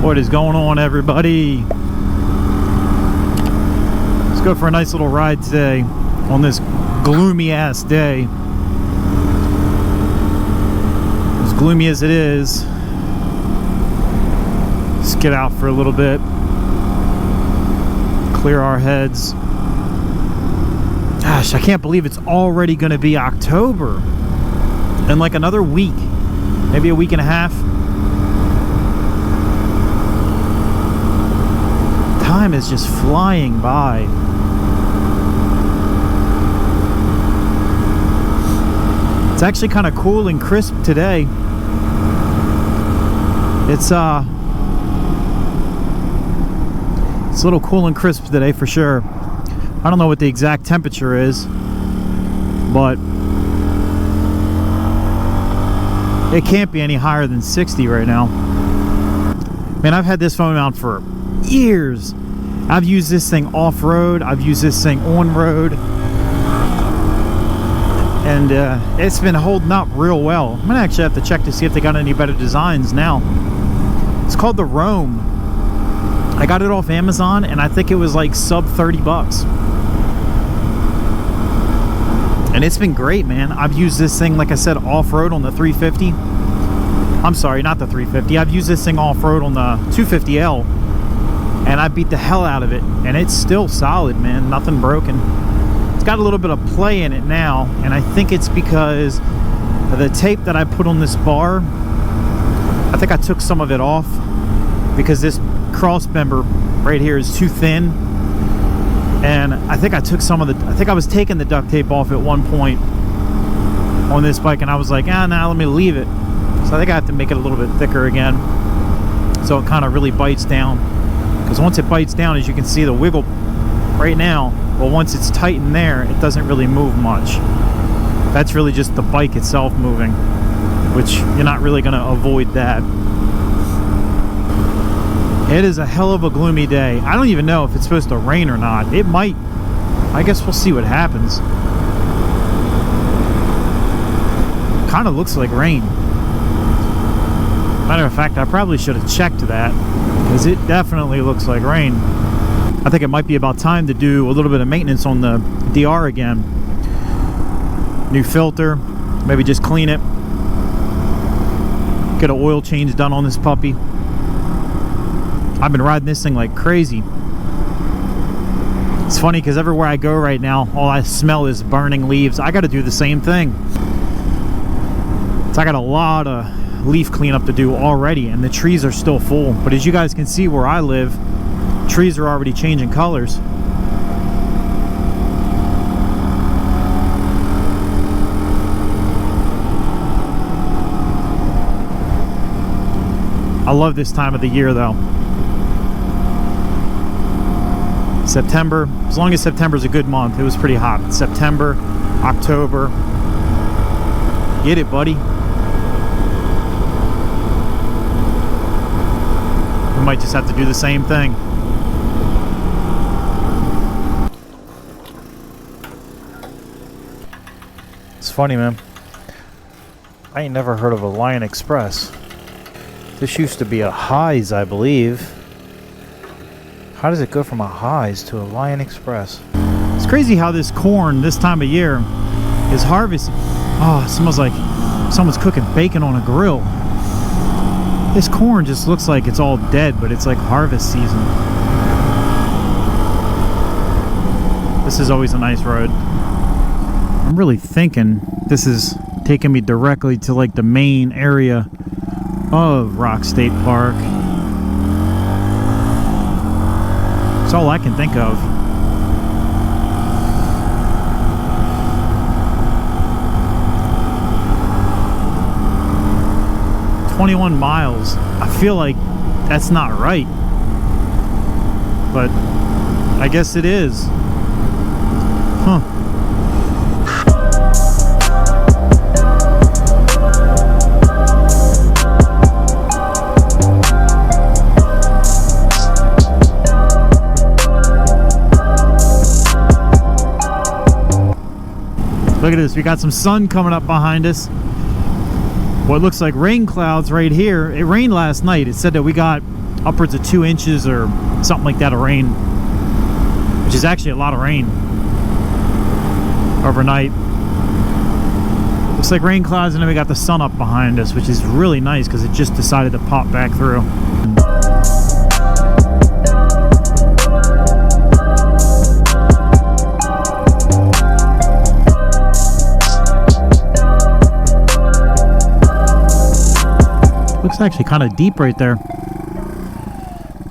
What is going on, everybody? Let's go for a nice little ride today on this gloomy ass day. As gloomy as it is, let's get out for a little bit, clear our heads. Gosh, I can't believe it's already going to be October in like another week, maybe a week and a half. Time is just flying by. It's actually kind of cool and crisp today. It's a little cool and crisp today for sure. I don't know what the exact temperature is, but it can't be any higher than 60 right now. Man, I've had this phone mount for years. I've used this thing off-road, I've used this thing on-road, and it's been holding up real well. I'm gonna actually have to check to see if they got any better designs now. It's called the Roam. I got it off Amazon, and I think it was like sub 30 bucks. And it's been great, man. I've used this thing, like I said, off-road on the 350. I'm sorry, not the 350. I've used this thing off-road on the 250L. And I beat the hell out of it, and it's still solid, man. Nothing broken. It's got a little bit of play in it now, and I think it's because of the tape that I put on this bar. I think I took some of it off because this cross member right here is too thin, and I think I took some of the, I think I was taking the duct tape off at one point on this bike, and I was like, nah, let me leave it. So I think I have to make it a little bit thicker again so it kind of really bites down. Because once it bites down, as you can see the wiggle right now, well, once it's tight in there, it doesn't really move much. That's really just the bike itself moving, which you're not really going to avoid that. It is a hell of a gloomy day. I don't even know if it's supposed to rain or not. It might. I guess we'll see what happens. Kind of looks like rain. Matter of fact, I probably should have checked that, because it definitely looks like rain. I think it might be about time to do a little bit of maintenance on the DR again. New filter, maybe just clean it. Get an oil change done on this puppy. I've been riding this thing like crazy. It's funny because everywhere I go right now, all I smell is burning leaves. I got to do the same thing. So I got a lot of leaf cleanup to do already, and the trees are still full. But as you guys can see where I live, trees are already changing colors. I love this time of the year though. September, as long as September's a good month. It was pretty hot. September, October. Get it, buddy. We might just have to do the same thing. It's funny, man. I ain't never heard of a Lion Express. This used to be a Highs, I believe. How does it go from a Highs to a Lion Express? It's crazy how this corn this time of year is harvested. Oh, it smells like someone's cooking bacon on a grill. This corn just looks like it's all dead, but it's like harvest season. This is always a nice road. I'm really thinking this is taking me directly to like the main area of Rock State Park. That's all I can think of. "21 miles. I feel like that's not right, but I guess it is. Huh. Look at this, we got some sun coming up behind us. What looks like rain clouds right here. It rained last night. It said that we got upwards of 2 inches or something like that of rain, which is actually a lot of rain overnight. Looks like rain clouds, and then we got the sun up behind us, which is really nice because it just decided to pop back through. Looks actually kind of deep right there.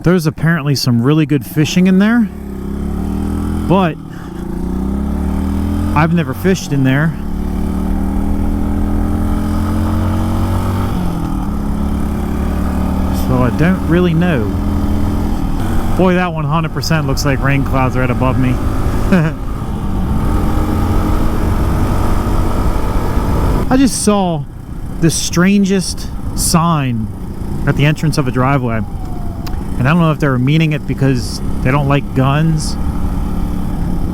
There's apparently some really good fishing in there, but I've never fished in there. So I don't really know. Boy, that 100% looks like rain clouds right above me. I just saw the strangest sign at the entrance of a driveway, and I don't know if they were meaning it because they don't like guns,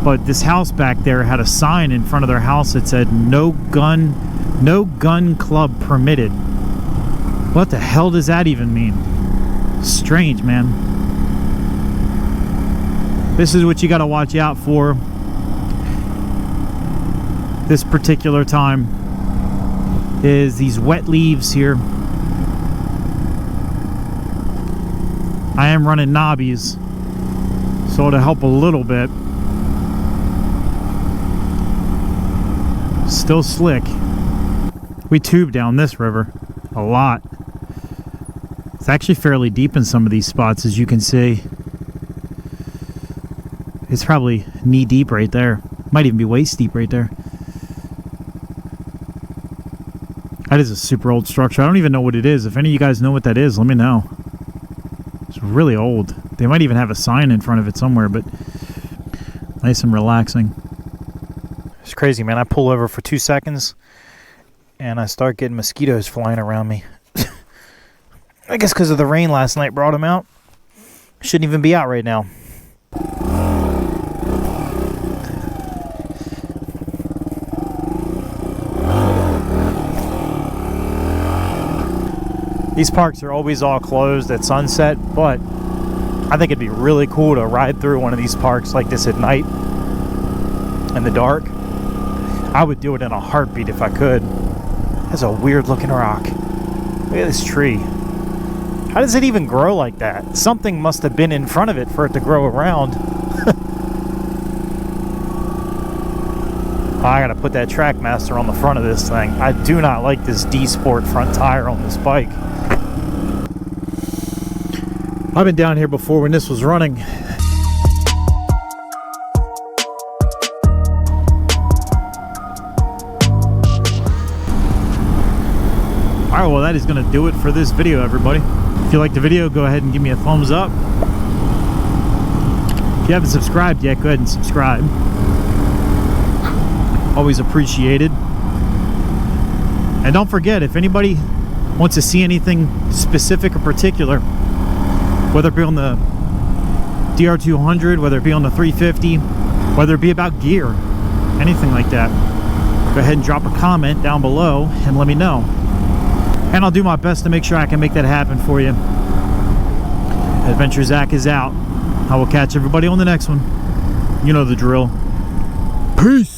but this house back there had a sign in front of their house that said no gun club permitted. What the hell does that even mean? Strange, man. This is what you got to watch out for this particular time, is these wet leaves here. I am running knobbies, so it'll help a little bit. Still slick. We tube down this river a lot. It's actually fairly deep in some of these spots, as you can see. It's probably knee deep right there. Might even be waist deep right there. That is a super old structure. I don't even know what it is. If any of you guys know what that is, let me know. It's really old. They might even have a sign in front of it somewhere, but nice and relaxing. It's crazy, man. I pull over for 2 seconds and I start getting mosquitoes flying around me. I guess because of the rain last night brought them out. Shouldn't even be out right now. These parks are always all closed at sunset, but I think it'd be really cool to ride through one of these parks like this at night in the dark. I would do it in a heartbeat if I could. That's a weird looking rock. Look at this tree. How does it even grow like that? Something must have been in front of it for it to grow around. I gotta put that Trackmaster on the front of this thing. I do not like this D-Sport front tire on this bike. I've been down here before when this was running. Alright, well that is going to do it for this video, everybody. If you liked the video, go ahead and give me a thumbs up. If you haven't subscribed yet, go ahead and subscribe. Always appreciated. And don't forget, if anybody wants to see anything specific or particular, whether it be on the DR200, whether it be on the 350, whether it be about gear, anything like that, go ahead and drop a comment down below and let me know. And I'll do my best to make sure I can make that happen for you. Adventure Zach is out. I will catch everybody on the next one. You know the drill. Peace!